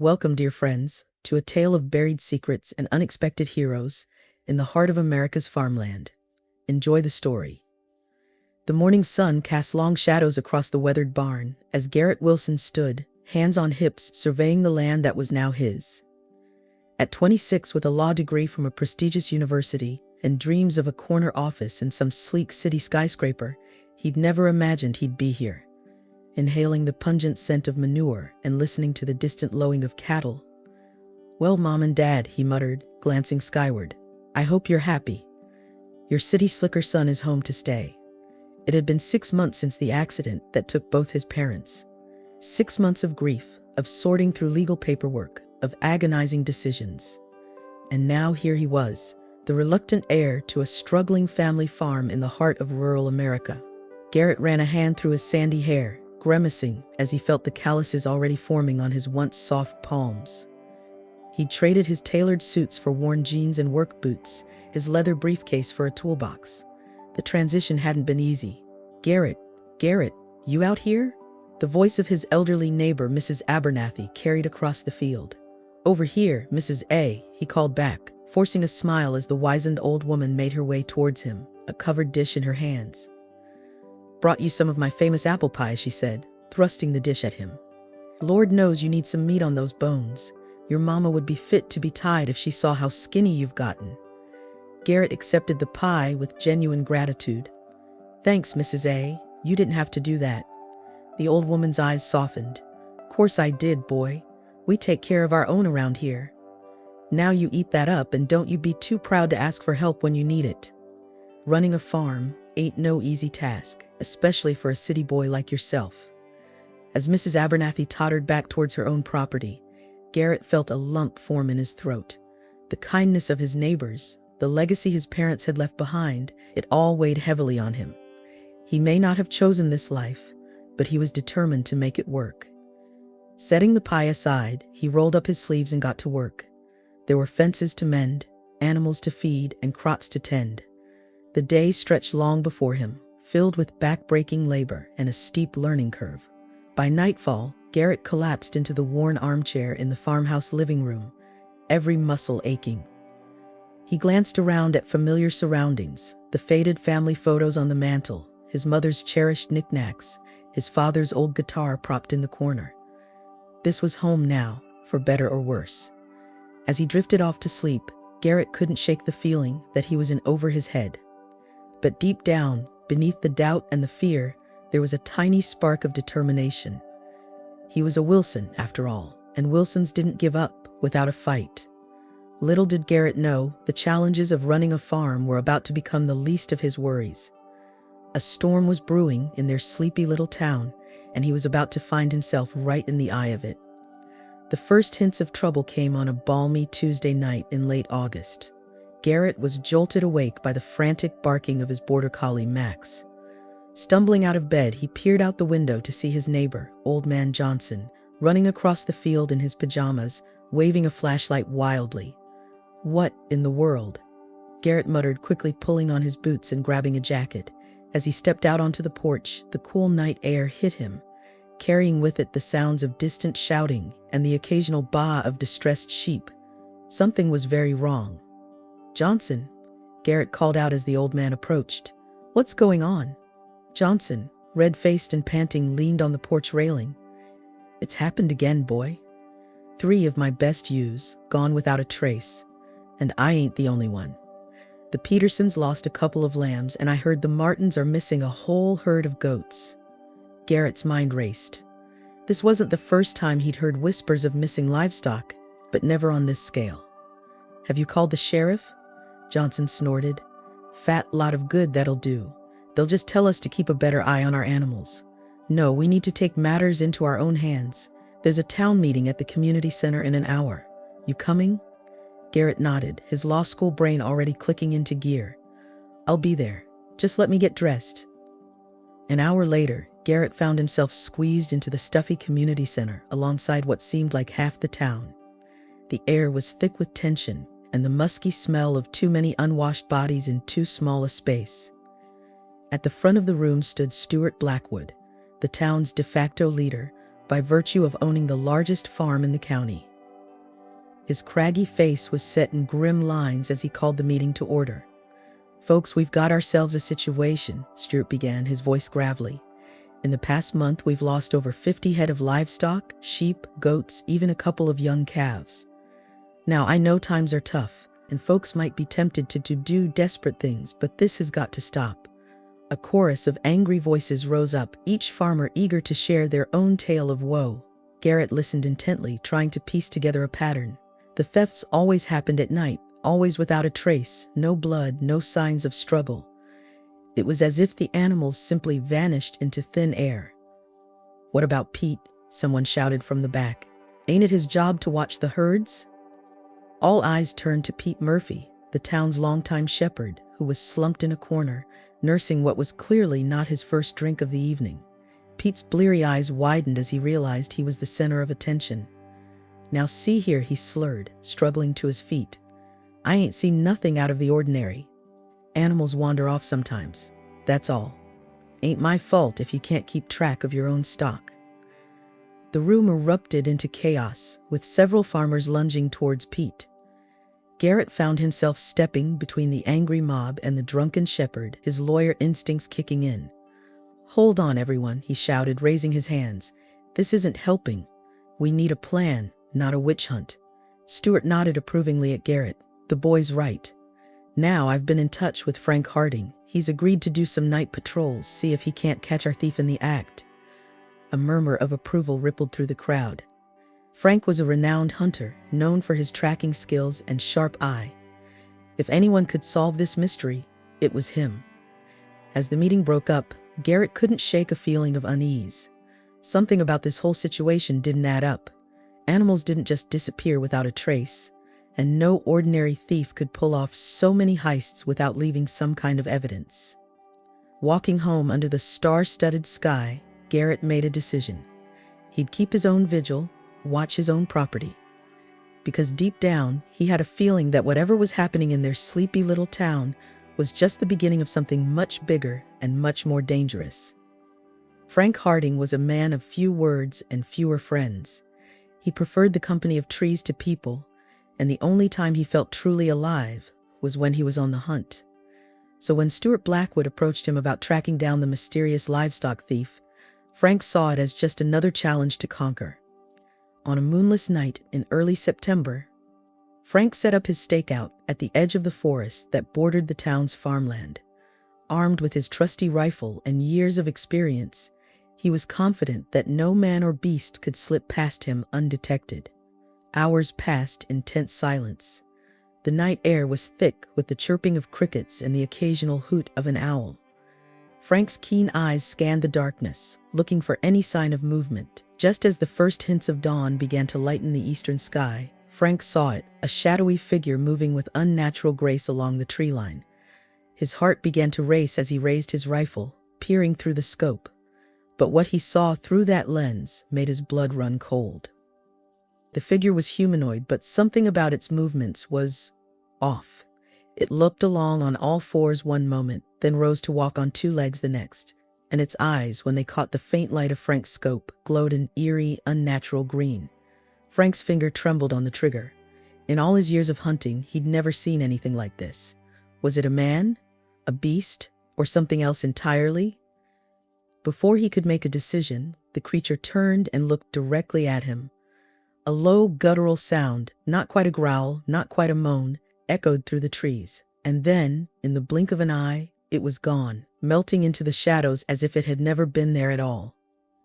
Welcome, dear friends, to a tale of buried secrets and unexpected heroes in the heart of America's farmland. Enjoy the story. The morning sun cast long shadows across the weathered barn as Garrett Wilson stood, hands on hips, surveying the land that was now his. At 26, with a law degree from a prestigious university and dreams of a corner office in some sleek city skyscraper, he'd never imagined he'd be here, inhaling the pungent scent of manure and listening to the distant lowing of cattle. "Well, Mom and Dad," he muttered, glancing skyward, "I hope you're happy. Your city slicker son is home to stay." It had been 6 months since the accident that took both his parents. 6 months of grief, of sorting through legal paperwork, of agonizing decisions. And now here he was, the reluctant heir to a struggling family farm in the heart of rural America. Garrett ran a hand through his sandy hair, grimacing as he felt the calluses already forming on his once soft palms. He'd traded his tailored suits for worn jeans and work boots, his leather briefcase for a toolbox. The transition hadn't been easy. Garrett, you out here?" The voice of his elderly neighbor, Mrs. Abernathy, carried across the field. "Over here, Mrs. A," he called back, forcing a smile as the wizened old woman made her way towards him, a covered dish in her hands. "Brought you some of my famous apple pie," she said, thrusting the dish at him. "Lord knows you need some meat on those bones. Your mama would be fit to be tied if she saw how skinny you've gotten." Garrett accepted the pie with genuine gratitude. "Thanks, Mrs. A, you didn't have to do that." The old woman's eyes softened. "Course I did, boy. We take care of our own around here. Now you eat that up and don't you be too proud to ask for help when you need it. Running a farm ain't no easy task, especially for a city boy like yourself." As Mrs. Abernathy tottered back towards her own property, Garrett felt a lump form in his throat. The kindness of his neighbors, the legacy his parents had left behind, it all weighed heavily on him. He may not have chosen this life, but he was determined to make it work. Setting the pie aside, he rolled up his sleeves and got to work. There were fences to mend, animals to feed, and crops to tend. The day stretched long before him, filled with back-breaking labor and a steep learning curve. By nightfall, Garrett collapsed into the worn armchair in the farmhouse living room, every muscle aching. He glanced around at familiar surroundings, the faded family photos on the mantel, his mother's cherished knickknacks, his father's old guitar propped in the corner. This was home now, for better or worse. As he drifted off to sleep, Garrett couldn't shake the feeling that he was in over his head. But deep down, beneath the doubt and the fear, there was a tiny spark of determination. He was a Wilson, after all, and Wilsons didn't give up without a fight. Little did Garrett know, the challenges of running a farm were about to become the least of his worries. A storm was brewing in their sleepy little town, and he was about to find himself right in the eye of it. The first hints of trouble came on a balmy Tuesday night in late August. Garrett was jolted awake by the frantic barking of his border collie, Max. Stumbling out of bed, he peered out the window to see his neighbor, Old Man Johnson, running across the field in his pajamas, waving a flashlight wildly. "What in the world?" Garrett muttered, quickly pulling on his boots and grabbing a jacket. As he stepped out onto the porch, the cool night air hit him, carrying with it the sounds of distant shouting and the occasional baa of distressed sheep. Something was very wrong. "Johnson," Garrett called out as the old man approached. "What's going on?" Johnson, red-faced and panting, leaned on the porch railing. "It's happened again, boy. 3 of my best ewes, gone without a trace. And I ain't the only one. The Petersons lost a couple of lambs, and I heard the Martins are missing a whole herd of goats." Garrett's mind raced. This wasn't the first time he'd heard whispers of missing livestock, but never on this scale. "Have you called the sheriff?" Johnson snorted. "Fat lot of good that'll do. They'll just tell us to keep a better eye on our animals. No, we need to take matters into our own hands. There's a town meeting at the community center in an hour. You coming?" Garrett nodded, his law school brain already clicking into gear. "I'll be there. Just let me get dressed." An hour later, Garrett found himself squeezed into the stuffy community center alongside what seemed like half the town. The air was thick with tension and the musky smell of too many unwashed bodies in too small a space. At the front of the room stood Stuart Blackwood, the town's de facto leader, by virtue of owning the largest farm in the county. His craggy face was set in grim lines as he called the meeting to order. "Folks, we've got ourselves a situation," Stuart began, his voice gravelly. "In the past month, we've lost over 50 head of livestock, sheep, goats, even a couple of young calves. Now, I know times are tough, and folks might be tempted to do desperate things, but this has got to stop." A chorus of angry voices rose up, each farmer eager to share their own tale of woe. Garrett listened intently, trying to piece together a pattern. The thefts always happened at night, always without a trace, no blood, no signs of struggle. It was as if the animals simply vanished into thin air. "What about Pete?" someone shouted from the back. "Ain't it his job to watch the herds?" All eyes turned to Pete Murphy, the town's longtime shepherd, who was slumped in a corner, nursing what was clearly not his first drink of the evening. Pete's bleary eyes widened as he realized he was the center of attention. "Now see here," he slurred, struggling to his feet. "I ain't seen nothing out of the ordinary. Animals wander off sometimes, that's all. Ain't my fault if you can't keep track of your own stock." The room erupted into chaos, with several farmers lunging towards Pete. Garrett found himself stepping between the angry mob and the drunken shepherd, his lawyer instincts kicking in. "Hold on, everyone," he shouted, raising his hands. "This isn't helping. We need a plan, not a witch hunt." Stuart nodded approvingly at Garrett. "The boy's right. Now I've been in touch with Frank Harding. He's agreed to do some night patrols, see if he can't catch our thief in the act." A murmur of approval rippled through the crowd. Frank was a renowned hunter, known for his tracking skills and sharp eye. If anyone could solve this mystery, it was him. As the meeting broke up, Garrett couldn't shake a feeling of unease. Something about this whole situation didn't add up. Animals didn't just disappear without a trace, and no ordinary thief could pull off so many heists without leaving some kind of evidence. Walking home under the star-studded sky, Garrett made a decision. He'd keep his own vigil, watch his own property. Because deep down, he had a feeling that whatever was happening in their sleepy little town was just the beginning of something much bigger and much more dangerous. Frank Harding was a man of few words and fewer friends. He preferred the company of trees to people, and the only time he felt truly alive was when he was on the hunt. So when Stuart Blackwood approached him about tracking down the mysterious livestock thief, Frank saw it as just another challenge to conquer. On a moonless night in early September, Frank set up his stakeout at the edge of the forest that bordered the town's farmland. Armed with his trusty rifle and years of experience, he was confident that no man or beast could slip past him undetected. Hours passed in tense silence. The night air was thick with the chirping of crickets and the occasional hoot of an owl. Frank's keen eyes scanned the darkness, looking for any sign of movement. Just as the first hints of dawn began to lighten the eastern sky, Frank saw it, a shadowy figure moving with unnatural grace along the tree line. His heart began to race as he raised his rifle, peering through the scope. But what he saw through that lens made his blood run cold. The figure was humanoid, but something about its movements was off. It looked along on all fours one moment, then rose to walk on two legs the next, and its eyes, when they caught the faint light of Frank's scope, glowed an eerie, unnatural green. Frank's finger trembled on the trigger. In all his years of hunting, he'd never seen anything like this. Was it a man, a beast, or something else entirely? Before he could make a decision, the creature turned and looked directly at him. A low, guttural sound, not quite a growl, not quite a moan, echoed through the trees. And then, in the blink of an eye, it was gone, melting into the shadows as if it had never been there at all.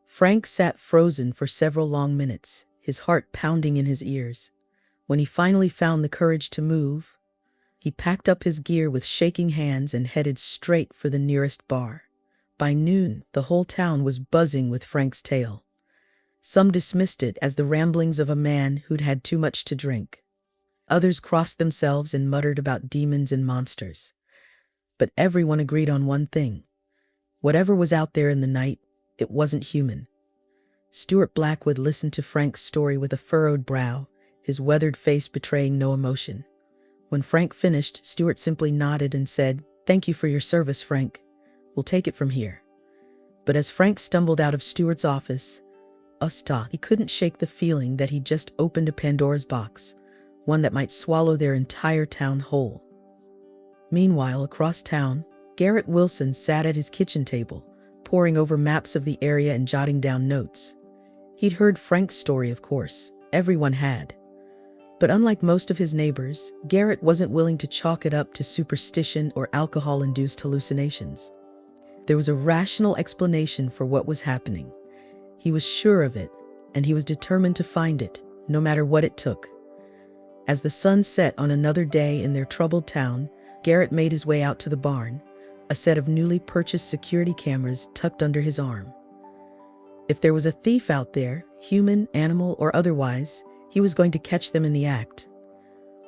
Frank sat frozen for several long minutes, his heart pounding in his ears. When he finally found the courage to move, he packed up his gear with shaking hands and headed straight for the nearest bar. By noon, the whole town was buzzing with Frank's tale. Some dismissed it as the ramblings of a man who'd had too much to drink. Others crossed themselves and muttered about demons and monsters. But everyone agreed on one thing. Whatever was out there in the night, it wasn't human. Stuart Blackwood listened to Frank's story with a furrowed brow, his weathered face betraying no emotion. When Frank finished, Stuart simply nodded and said, "Thank you for your service, Frank. We'll take it from here." But as Frank stumbled out of Stuart's office, he couldn't shake the feeling that he'd just opened a Pandora's box. one that might swallow their entire town whole. Meanwhile, across town, Garrett Wilson sat at his kitchen table, poring over maps of the area and jotting down notes. He'd heard Frank's story, of course. Everyone had. But unlike most of his neighbors, Garrett wasn't willing to chalk it up to superstition or alcohol-induced hallucinations. There was a rational explanation for what was happening. He was sure of it, and he was determined to find it, no matter what it took. As the sun set on another day in their troubled town, Garrett made his way out to the barn, a set of newly purchased security cameras tucked under his arm. If there was a thief out there, human, animal, or otherwise, he was going to catch them in the act.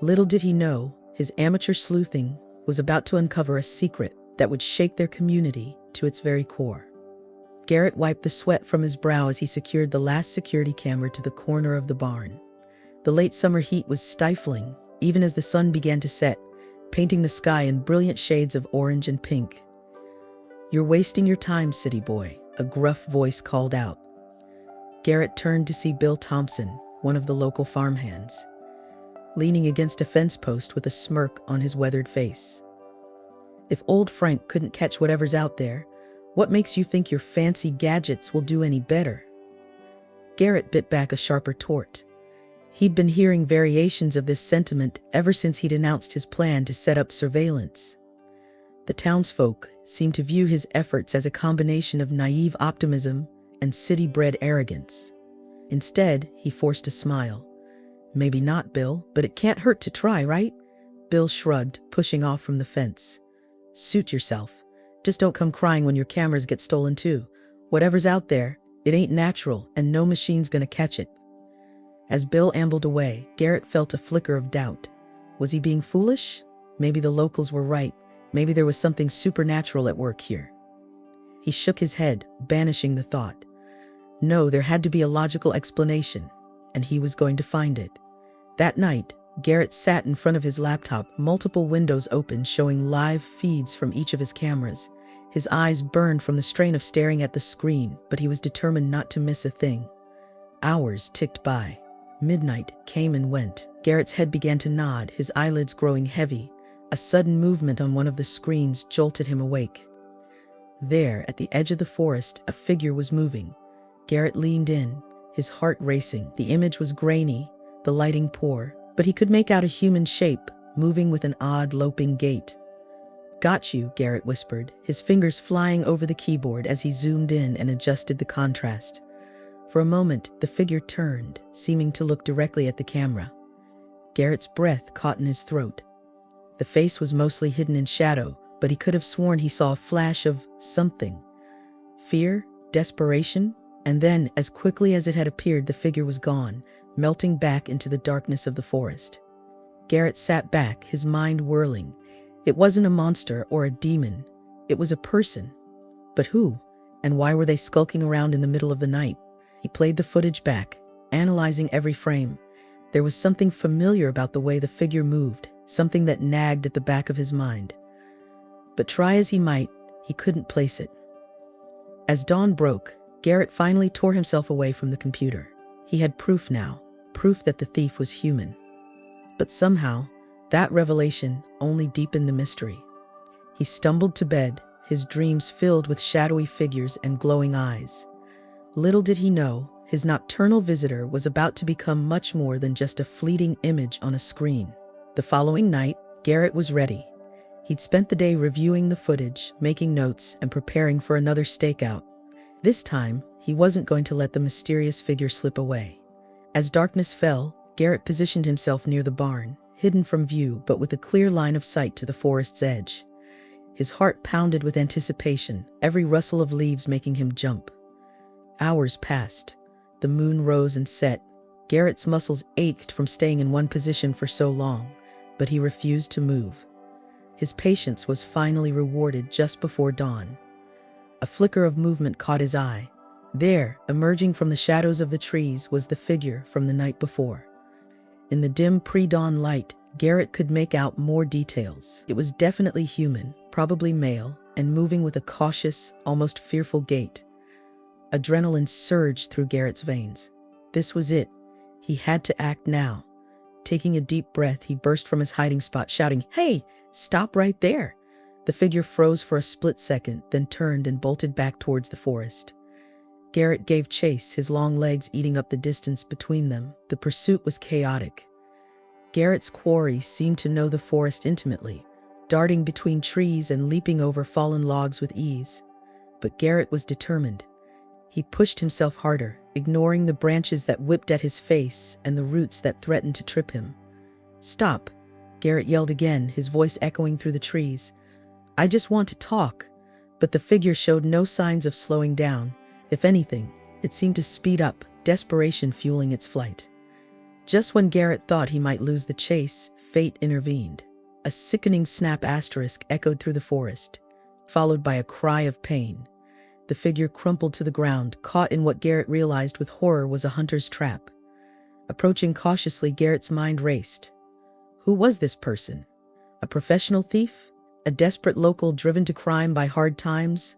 Little did he know, his amateur sleuthing was about to uncover a secret that would shake their community to its very core. Garrett wiped the sweat from his brow as he secured the last security camera to the corner of the barn. The late summer heat was stifling, even as the sun began to set, painting the sky in brilliant shades of orange and pink. "You're wasting your time, city boy," a gruff voice called out. Garrett turned to see Bill Thompson, one of the local farmhands, leaning against a fence post with a smirk on his weathered face. "If old Frank couldn't catch whatever's out there, what makes you think your fancy gadgets will do any better?" Garrett bit back a sharp retort. He'd been hearing variations of this sentiment ever since he'd announced his plan to set up surveillance. The townsfolk seemed to view his efforts as a combination of naive optimism and city-bred arrogance. Instead, he forced a smile. "Maybe not, Bill, but it can't hurt to try, right?" Bill shrugged, pushing off from the fence. "Suit yourself. Just don't come crying when your cameras get stolen too. Whatever's out there, it ain't natural, and no machine's gonna catch it." As Bill ambled away, Garrett felt a flicker of doubt. Was he being foolish? Maybe the locals were right. Maybe there was something supernatural at work here. He shook his head, banishing the thought. No, there had to be a logical explanation, and he was going to find it. That night, Garrett sat in front of his laptop, multiple windows open showing live feeds from each of his cameras. His eyes burned from the strain of staring at the screen, but he was determined not to miss a thing. Hours ticked by. Midnight came and went. Garrett's head began to nod, his eyelids growing heavy. A sudden movement on one of the screens jolted him awake. There, at the edge of the forest, a figure was moving. Garrett leaned in, his heart racing. The image was grainy, the lighting poor, but he could make out a human shape, moving with an odd, loping gait. "Got you," Garrett whispered, his fingers flying over the keyboard as he zoomed in and adjusted the contrast. For a moment, the figure turned, seeming to look directly at the camera. Garrett's breath caught in his throat. The face was mostly hidden in shadow, but he could have sworn he saw a flash of something. Fear? Desperation? And then, as quickly as it had appeared, the figure was gone, melting back into the darkness of the forest. Garrett sat back, his mind whirling. It wasn't a monster or a demon. It was a person. But who? And why were they skulking around in the middle of the night? He played the footage back, analyzing every frame. There was something familiar about the way the figure moved, something that nagged at the back of his mind. But try as he might, he couldn't place it. As dawn broke, Garrett finally tore himself away from the computer. He had proof now, proof that the thief was human. But somehow, that revelation only deepened the mystery. He stumbled to bed, his dreams filled with shadowy figures and glowing eyes. Little did he know, his nocturnal visitor was about to become much more than just a fleeting image on a screen. The following night, Garrett was ready. He'd spent the day reviewing the footage, making notes, and preparing for another stakeout. This time, he wasn't going to let the mysterious figure slip away. As darkness fell, Garrett positioned himself near the barn, hidden from view but with a clear line of sight to the forest's edge. His heart pounded with anticipation, every rustle of leaves making him jump. Hours passed. The moon rose and set. Garrett's muscles ached from staying in one position for so long, but he refused to move. His patience was finally rewarded just before dawn. A flicker of movement caught his eye. There, emerging from the shadows of the trees, was the figure from the night before. In the dim pre-dawn light, Garrett could make out more details. It was definitely human, probably male, and moving with a cautious, almost fearful gait. Adrenaline surged through Garrett's veins. This was it. He had to act now. Taking a deep breath, he burst from his hiding spot, shouting, "Hey, stop right there!" The figure froze for a split second, then turned and bolted back towards the forest. Garrett gave chase, his long legs eating up the distance between them. The pursuit was chaotic. Garrett's quarry seemed to know the forest intimately, darting between trees and leaping over fallen logs with ease. But Garrett was determined. He pushed himself harder, ignoring the branches that whipped at his face and the roots that threatened to trip him. "Stop!" Garrett yelled again, his voice echoing through the trees. "I just want to talk." But the figure showed no signs of slowing down. If anything, it seemed to speed up, desperation fueling its flight. Just when Garrett thought he might lose the chase, fate intervened. A sickening snap asterisk echoed through the forest, followed by a cry of pain. The figure crumpled to the ground, caught in what Garrett realized with horror was a hunter's trap. Approaching cautiously, Garrett's mind raced. Who was this person? A professional thief? A desperate local driven to crime by hard times?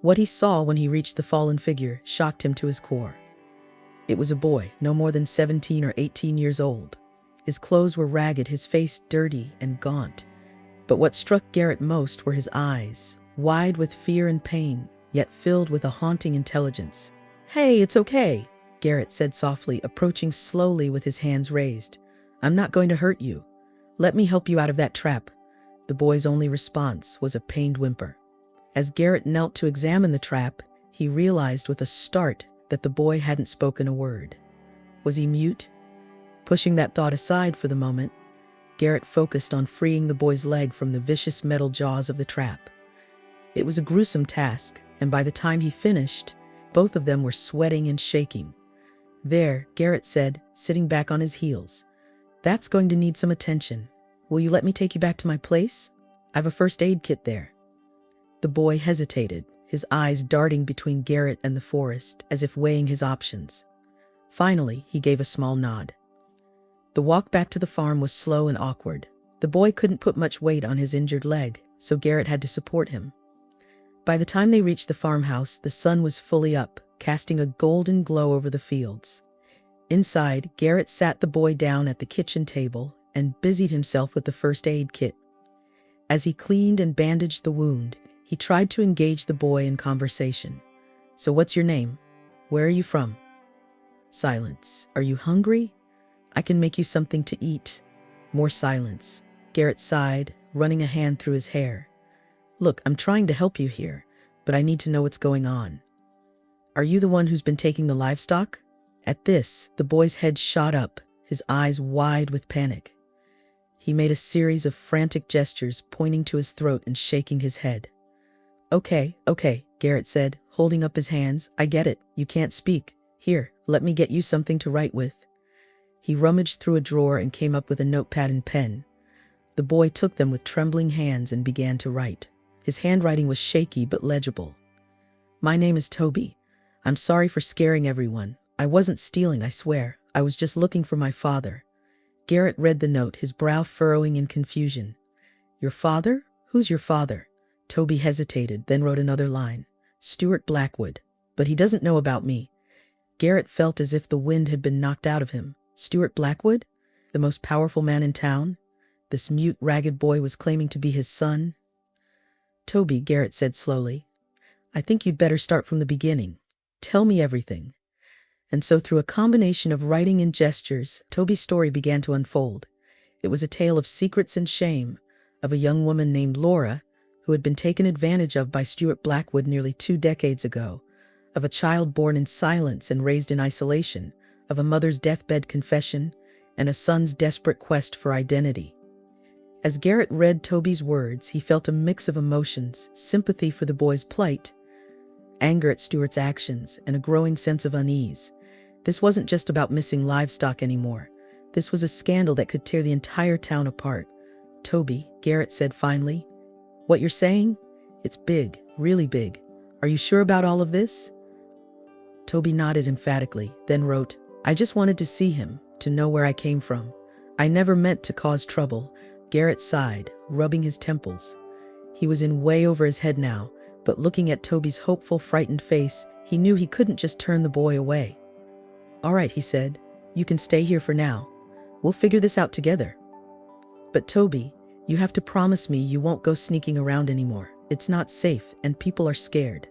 What he saw when he reached the fallen figure shocked him to his core. It was a boy, no more than 17 or 18 years old. His clothes were ragged, his face dirty and gaunt. But what struck Garrett most were his eyes, wide with fear and pain, yet filled with a haunting intelligence. "Hey, it's okay," Garrett said softly, approaching slowly with his hands raised. "I'm not going to hurt you. Let me help you out of that trap." The boy's only response was a pained whimper. As Garrett knelt to examine the trap, he realized with a start that the boy hadn't spoken a word. Was he mute? Pushing that thought aside for the moment, Garrett focused on freeing the boy's leg from the vicious metal jaws of the trap. It was a gruesome task, and by the time he finished, both of them were sweating and shaking. "There," Garrett said, sitting back on his heels. "That's going to need some attention. Will you let me take you back to my place? I've a first aid kit there." The boy hesitated, his eyes darting between Garrett and the forest, as if weighing his options. Finally, he gave a small nod. The walk back to the farm was slow and awkward. The boy couldn't put much weight on his injured leg, so Garrett had to support him. By the time they reached the farmhouse, the sun was fully up, casting a golden glow over the fields. Inside, Garrett sat the boy down at the kitchen table and busied himself with the first aid kit. As he cleaned and bandaged the wound, he tried to engage the boy in conversation. "So what's your name? Where are you from?" Silence. "Are you hungry? I can make you something to eat." More silence. Garrett sighed, running a hand through his hair. "Look, I'm trying to help you here, but I need to know what's going on. Are you the one who's been taking the livestock?" At this, the boy's head shot up, his eyes wide with panic. He made a series of frantic gestures, pointing to his throat and shaking his head. Okay, Garrett said, holding up his hands. "I get it, you can't speak. Here, let me get you something to write with." He rummaged through a drawer and came up with a notepad and pen. The boy took them with trembling hands and began to write. His handwriting was shaky but legible. "My name is Toby. I'm sorry for scaring everyone. I wasn't stealing, I swear. I was just looking for my father." Garrett read the note, his brow furrowing in confusion. "Your father? Who's your father?" Toby hesitated, then wrote another line. "Stuart Blackwood. But he doesn't know about me." Garrett felt as if the wind had been knocked out of him. Stuart Blackwood? The most powerful man in town? This mute, ragged boy was claiming to be his son? "Toby," Garrett said slowly, "I think you'd better start from the beginning. Tell me everything." And so through a combination of writing and gestures, Toby's story began to unfold. It was a tale of secrets and shame, of a young woman named Laura, who had been taken advantage of by Stuart Blackwood nearly 2 decades ago, of a child born in silence and raised in isolation, of a mother's deathbed confession, and a son's desperate quest for identity. As Garrett read Toby's words, he felt a mix of emotions: sympathy for the boy's plight, anger at Stuart's actions, and a growing sense of unease. This wasn't just about missing livestock anymore. This was a scandal that could tear the entire town apart. "Toby," Garrett said finally, "what you're saying? It's big, really big. Are you sure about all of this?" Toby nodded emphatically, then wrote, "I just wanted to see him, to know where I came from. I never meant to cause trouble." Garrett sighed, rubbing his temples. He was in way over his head now, but looking at Toby's hopeful, frightened face, he knew he couldn't just turn the boy away. "All right," he said, "you can stay here for now. We'll figure this out together. But Toby, you have to promise me you won't go sneaking around anymore. It's not safe and people are scared.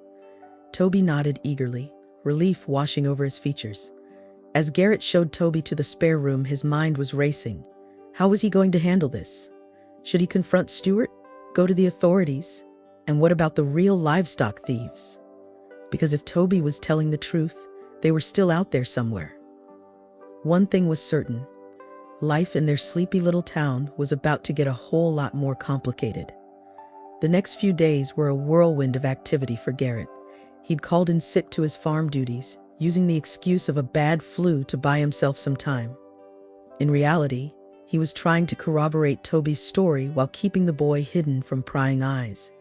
Toby nodded eagerly, relief washing over his features. As Garrett showed Toby to the spare room, his mind was racing. How was he going to handle this? Should he confront Stuart? Go to the authorities? And what about the real livestock thieves? Because if Toby was telling the truth, they were still out there somewhere. One thing was certain. Life in their sleepy little town was about to get a whole lot more complicated. The next few days were a whirlwind of activity for Garrett. He'd called in sick to his farm duties, using the excuse of a bad flu to buy himself some time. In reality, he was trying to corroborate Toby's story while keeping the boy hidden from prying eyes.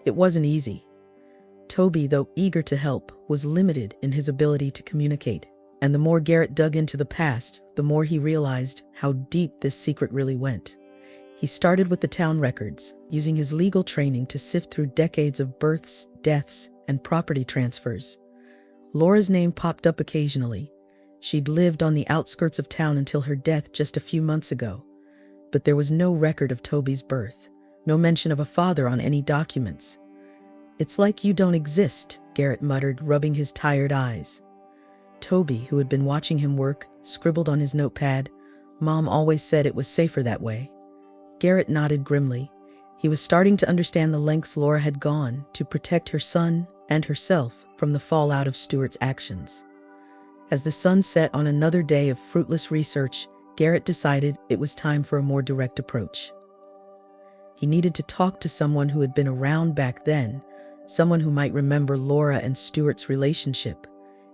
It wasn't easy. Toby, though eager to help, was limited in his ability to communicate. And the more Garrett dug into the past, the more he realized how deep this secret really went. He started with the town records, using his legal training to sift through decades of births, deaths, and property transfers. Laura's name popped up occasionally. She'd lived on the outskirts of town until her death just a few months ago. But there was no record of Toby's birth, no mention of a father on any documents. "It's like you don't exist," Garrett muttered, rubbing his tired eyes. Toby, who had been watching him work, scribbled on his notepad, "Mom always said it was safer that way." Garrett nodded grimly. He was starting to understand the lengths Laura had gone to protect her son and herself from the fallout of Stuart's actions. As the sun set on another day of fruitless research, Garrett decided it was time for a more direct approach. He needed to talk to someone who had been around back then, someone who might remember Laura and Stuart's relationship.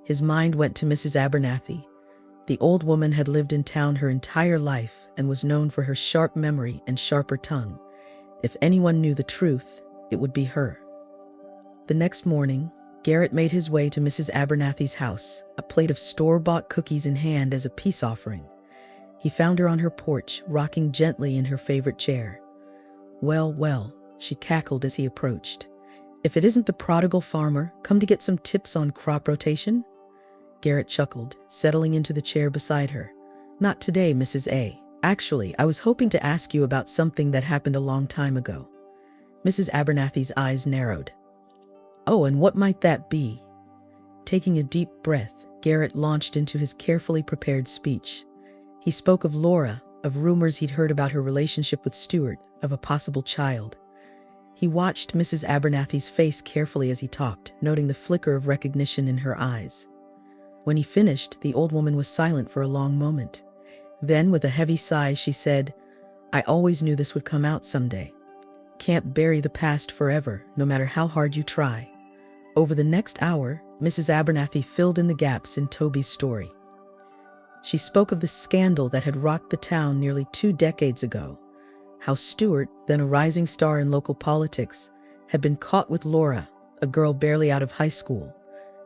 His mind went to Mrs. Abernathy. The old woman had lived in town her entire life and was known for her sharp memory and sharper tongue. If anyone knew the truth, it would be her. The next morning, Garrett made his way to Mrs. Abernathy's house, a plate of store-bought cookies in hand as a peace offering. He found her on her porch, rocking gently in her favorite chair. "Well, well," she cackled as he approached. "If it isn't the prodigal farmer, come to get some tips on crop rotation?" Garrett chuckled, settling into the chair beside her. "Not today, Mrs. A. Actually, I was hoping to ask you about something that happened a long time ago." Mrs. Abernathy's eyes narrowed. "Oh, and what might that be?" Taking a deep breath, Garrett launched into his carefully prepared speech. He spoke of Laura, of rumors he'd heard about her relationship with Stuart, of a possible child. He watched Mrs. Abernathy's face carefully as he talked, noting the flicker of recognition in her eyes. When he finished, the old woman was silent for a long moment. Then, with a heavy sigh, she said, "I always knew this would come out someday. Can't bury the past forever, no matter how hard you try." Over the next hour, Mrs. Abernathy filled in the gaps in Toby's story. She spoke of the scandal that had rocked the town nearly 2 decades ago, how Stuart, then a rising star in local politics, had been caught with Laura, a girl barely out of high school,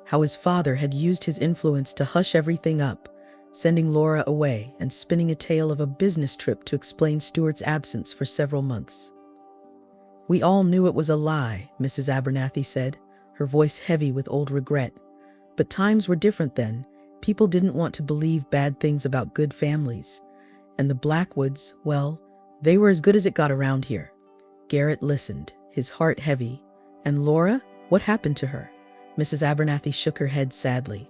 how his father had used his influence to hush everything up, sending Laura away and spinning a tale of a business trip to explain Stuart's absence for several months. "We all knew it was a lie," Mrs. Abernathy said, her voice heavy with old regret. "But times were different then. People didn't want to believe bad things about good families. And the Blackwoods, well, they were as good as it got around here." Garrett listened, his heart heavy. "And Laura? What happened to her?" Mrs. Abernathy shook her head sadly.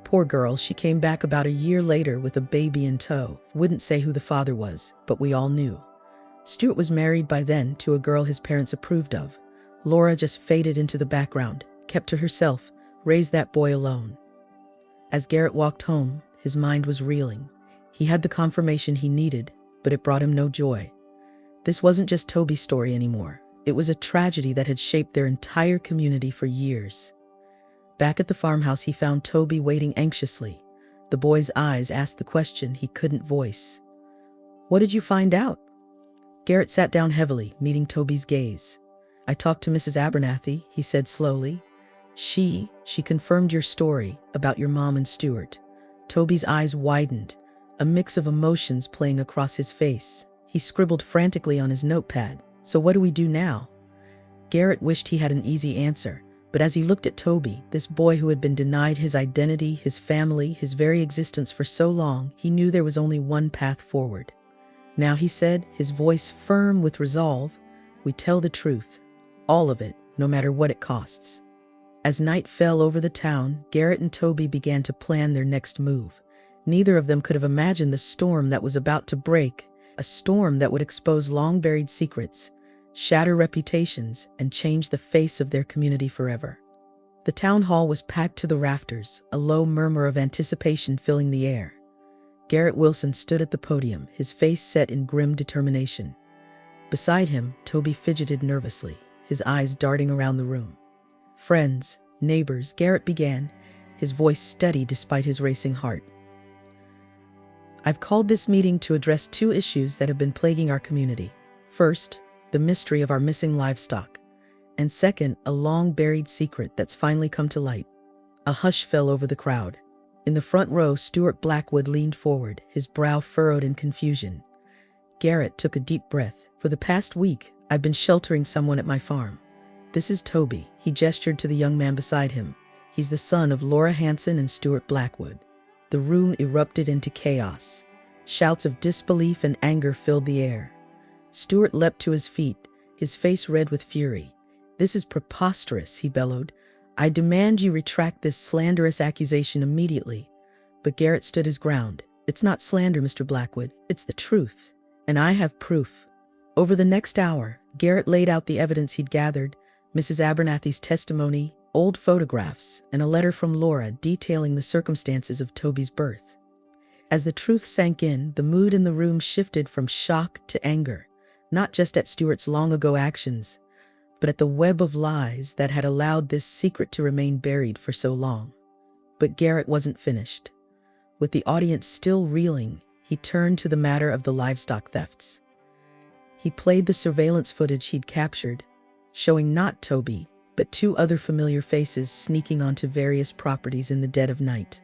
"Poor girl, she came back about a year later with a baby in tow. Wouldn't say who the father was, but we all knew. Stuart was married by then to a girl his parents approved of. Laura just faded into the background, kept to herself, raised that boy alone." As Garrett walked home, his mind was reeling. He had the confirmation he needed, but it brought him no joy. This wasn't just Toby's story anymore. It was a tragedy that had shaped their entire community for years. Back at the farmhouse, he found Toby waiting anxiously. The boy's eyes asked the question he couldn't voice. "What did you find out?" Garrett sat down heavily, meeting Toby's gaze. "I talked to Mrs. Abernathy," he said slowly. She confirmed your story about your mom and Stuart." Toby's eyes widened, a mix of emotions playing across his face. He scribbled frantically on his notepad. "So what do we do now?" Garrett wished he had an easy answer, But as he looked at Toby, this boy who had been denied his identity, his family, his very existence for so long, he knew there was only one path forward. Now, he said, his voice firm with resolve, "We tell the truth. All of it, no matter what it costs." As night fell over the town, Garrett and Toby began to plan their next move. Neither of them could have imagined the storm that was about to break, a storm that would expose long-buried secrets, shatter reputations, and change the face of their community forever. The town hall was packed to the rafters, a low murmur of anticipation filling the air. Garrett Wilson stood at the podium, his face set in grim determination. Beside him, Toby fidgeted nervously, his eyes darting around the room. "Friends, neighbors," Garrett began, his voice steady despite his racing heart. "I've called this meeting to address two issues that have been plaguing our community. First, the mystery of our missing livestock, and second, a long-buried secret that's finally come to light." A hush fell over the crowd. In the front row, Stuart Blackwood leaned forward, his brow furrowed in confusion. Garrett took a deep breath. "For the past week, I've been sheltering someone at my farm. This is Toby." He gestured to the young man beside him. "He's the son of Laura Hanson and Stuart Blackwood." The room erupted into chaos. Shouts of disbelief and anger filled the air. Stuart leapt to his feet, his face red with fury. "This is preposterous," he bellowed. "I demand you retract this slanderous accusation immediately." But Garrett stood his ground. "It's not slander, Mr. Blackwood. It's the truth. And I have proof." Over the next hour, Garrett laid out the evidence he'd gathered, Mrs. Abernathy's testimony, old photographs, and a letter from Laura detailing the circumstances of Toby's birth. As the truth sank in, the mood in the room shifted from shock to anger, not just at Stuart's long-ago actions, but at the web of lies that had allowed this secret to remain buried for so long. But Garrett wasn't finished. With the audience still reeling, he turned to the matter of the livestock thefts. He played the surveillance footage he'd captured, showing not Toby, but two other familiar faces sneaking onto various properties in the dead of night.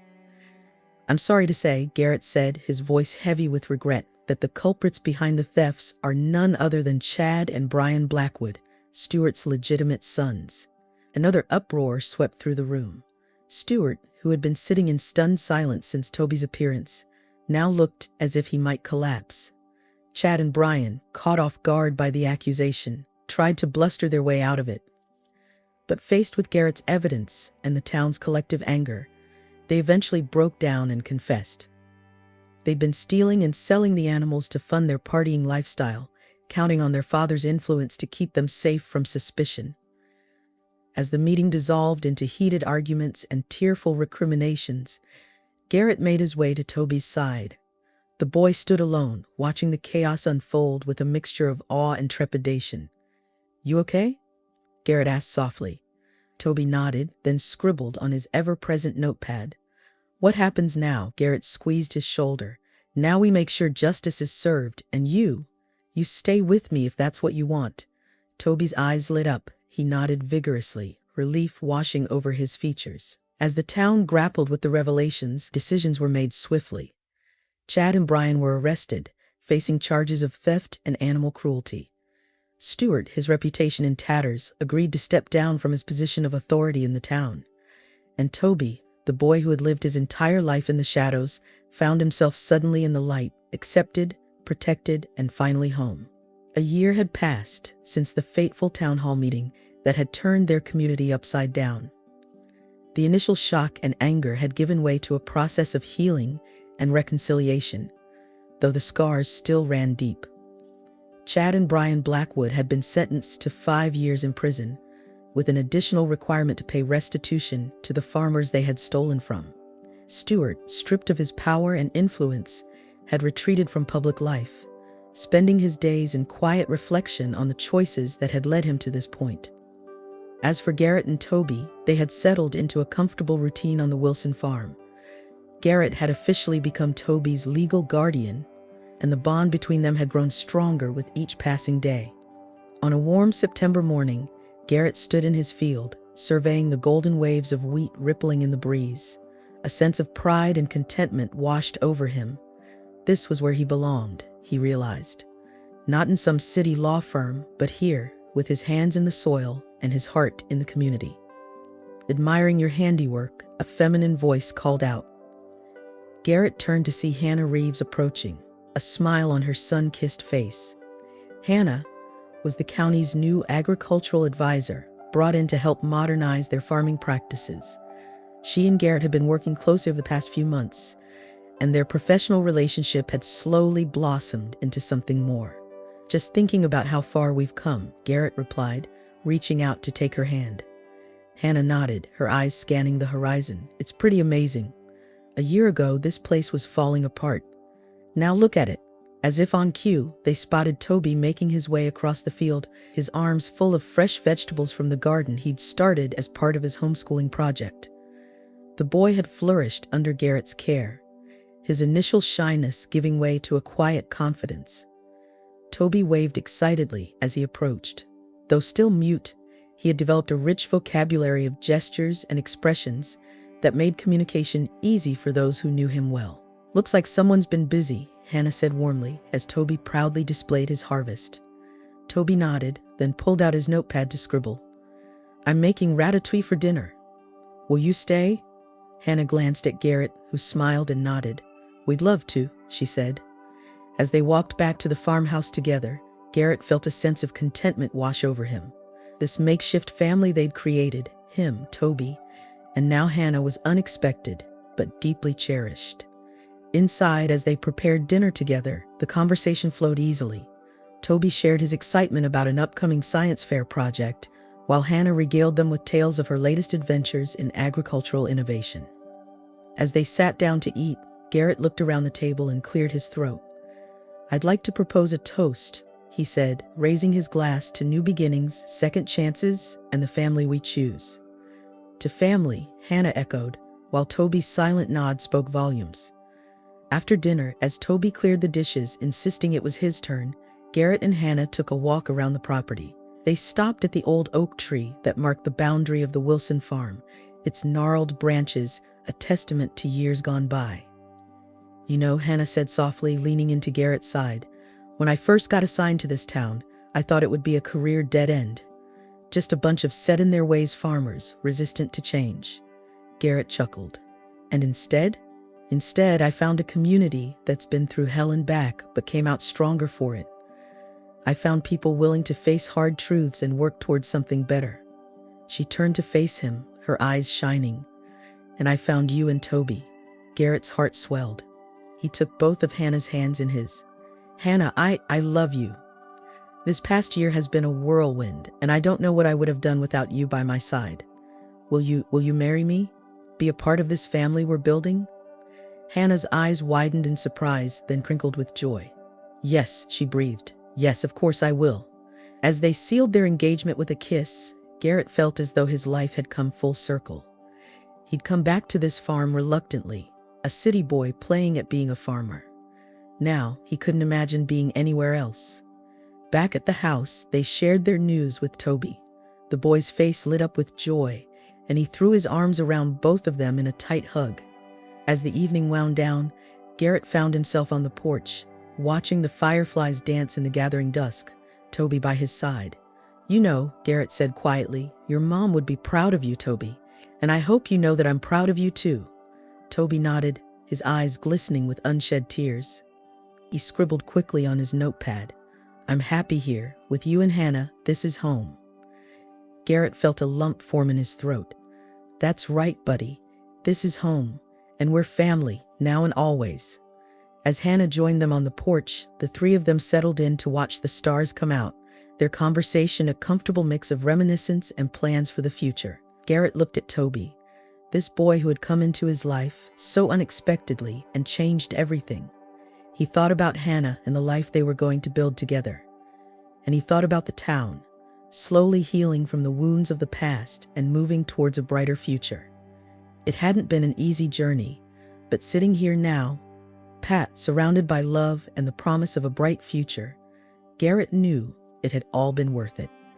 "I'm sorry to say," Garrett said, his voice heavy with regret, "that the culprits behind the thefts are none other than Chad and Brian Blackwood, Stuart's legitimate sons." Another uproar swept through the room. Stuart, who had been sitting in stunned silence since Toby's appearance, now looked as if he might collapse. Chad and Brian, caught off guard by the accusation, tried to bluster their way out of it. But faced with Garrett's evidence and the town's collective anger, they eventually broke down and confessed. They'd been stealing and selling the animals to fund their partying lifestyle, counting on their father's influence to keep them safe from suspicion. As the meeting dissolved into heated arguments and tearful recriminations, Garrett made his way to Toby's side. The boy stood alone, watching the chaos unfold with a mixture of awe and trepidation. "You okay?" Garrett asked softly. Toby nodded, then scribbled on his ever-present notepad. "What happens now?" Garrett squeezed his shoulder. "Now we make sure justice is served, and you stay with me if that's what you want." Toby's eyes lit up. He nodded vigorously, relief washing over his features. As the town grappled with the revelations, decisions were made swiftly. Chad and Brian were arrested, facing charges of theft and animal cruelty. Stuart, his reputation in tatters, agreed to step down from his position of authority in the town. And Toby, the boy who had lived his entire life in the shadows, found himself suddenly in the light, accepted, protected, and finally home. A year had passed since the fateful town hall meeting that had turned their community upside down. The initial shock and anger had given way to a process of healing and reconciliation, though the scars still ran deep. Chad and Brian Blackwood had been sentenced to 5 years in prison, with an additional requirement to pay restitution to the farmers they had stolen from. Stuart, stripped of his power and influence, had retreated from public life, spending his days in quiet reflection on the choices that had led him to this point. As for Garrett and Toby, they had settled into a comfortable routine on the Wilson farm. Garrett had officially become Toby's legal guardian, and the bond between them had grown stronger with each passing day. On a warm September morning, Garrett stood in his field, surveying the golden waves of wheat rippling in the breeze. A sense of pride and contentment washed over him. This was where he belonged, he realized. Not in some city law firm, but here, with his hands in the soil and his heart in the community. admiring your handiwork," a feminine voice called out. Garrett turned to see Hannah Reeves approaching, a smile on her sun-kissed face. Hannah was the county's new agricultural advisor, brought in to help modernize their farming practices. She and Garrett had been working closely over the past few months, and their professional relationship had slowly blossomed into something more. "Just thinking about how far we've come," Garrett replied, reaching out to take her hand. Hannah nodded, her eyes scanning the horizon. "It's pretty amazing. A year ago, this place was falling apart. Now look at it." As if on cue, they spotted Toby making his way across the field, his arms full of fresh vegetables from the garden he'd started as part of his homeschooling project. The boy had flourished under Garrett's care, his initial shyness giving way to a quiet confidence. Toby waved excitedly as he approached. Though still mute, he had developed a rich vocabulary of gestures and expressions that made communication easy for those who knew him well. "Looks like someone's been busy," Hannah said warmly as Toby proudly displayed his harvest. Toby nodded, then pulled out his notepad to scribble. "I'm making ratatouille for dinner. Will you stay?" Hannah glanced at Garrett, who smiled and nodded. "We'd love to," she said. As they walked back to the farmhouse together, Garrett felt a sense of contentment wash over him. This makeshift family they'd created, him, Toby, and now Hannah, was unexpected, but deeply cherished. Inside, as they prepared dinner together, the conversation flowed easily. Toby shared his excitement about an upcoming science fair project, while Hannah regaled them with tales of her latest adventures in agricultural innovation. As they sat down to eat, Garrett looked around the table and cleared his throat. "I'd like to propose a toast," he said, raising his glass to new beginnings, second chances, and the family we choose. "To family," Hannah echoed, while Toby's silent nod spoke volumes. After dinner, as Toby cleared the dishes, insisting it was his turn, Garrett and Hannah took a walk around the property. They stopped at the old oak tree that marked the boundary of the Wilson farm, its gnarled branches a testament to years gone by. "You know," Hannah said softly, leaning into Garrett's side, "when I first got assigned to this town, I thought it would be a career dead end. Just a bunch of set-in-their-ways farmers, resistant to change." Garrett chuckled. "And instead? Instead, I found a community that's been through hell and back, but came out stronger for it. I found people willing to face hard truths and work towards something better." She turned to face him, her eyes shining. "And I found you and Toby." Garrett's heart swelled. He took both of Hannah's hands in his. "Hannah, I love you. This past year has been a whirlwind, and I don't know what I would have done without you by my side. Will you marry me? Be a part of this family we're building?" Hannah's eyes widened in surprise, then crinkled with joy. "Yes," she breathed. "Yes, of course I will." As they sealed their engagement with a kiss, Garrett felt as though his life had come full circle. He'd come back to this farm reluctantly, a city boy playing at being a farmer. Now, he couldn't imagine being anywhere else. Back at the house, they shared their news with Toby. The boy's face lit up with joy, and he threw his arms around both of them in a tight hug. As the evening wound down, Garrett found himself on the porch, watching the fireflies dance in the gathering dusk, Toby by his side. "You know," Garrett said quietly, "your mom would be proud of you, Toby, and I hope you know that I'm proud of you too." Toby nodded, his eyes glistening with unshed tears. He scribbled quickly on his notepad. "I'm happy here, with you and Hannah. This is home." Garrett felt a lump form in his throat. "That's right, buddy. This is home. And we're family, now and always." As Hannah joined them on the porch, the three of them settled in to watch the stars come out, their conversation a comfortable mix of reminiscence and plans for the future. Garrett looked at Toby, this boy who had come into his life so unexpectedly and changed everything. He thought about Hannah and the life they were going to build together. And he thought about the town, slowly healing from the wounds of the past and moving towards a brighter future. It hadn't been an easy journey, but sitting here now, Pat, surrounded by love and the promise of a bright future, Garrett knew it had all been worth it.